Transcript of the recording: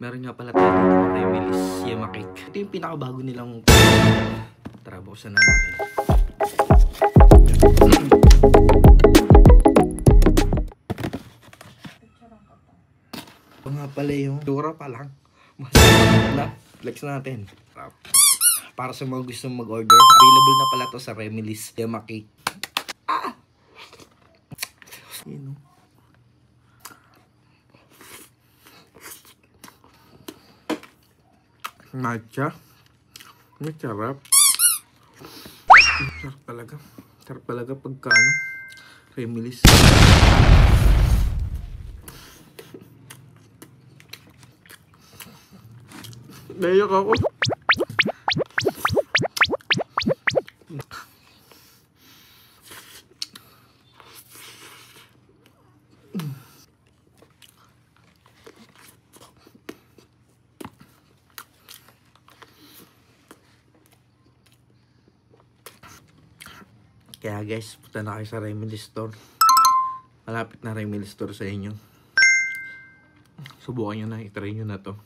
Meron nga pala tayo dito ng Remilis Yema Cake. Ito yung pinakabago nilang... Tara, buksan na natin. Ito nga pala yung dura pa lang. Flex natin. Para sa mga gustong mag-order, available na pala to sa Remilis Yema Cake. Yun, matcha. Masarap. Sarap talaga. Sarap talaga pagka ano, Remilis. Naiyak ako. Kaya guys, punta na kayo sa Remilis store. Malapit na Remilis store sa inyo. Subukan nyo na, itry nyo na to.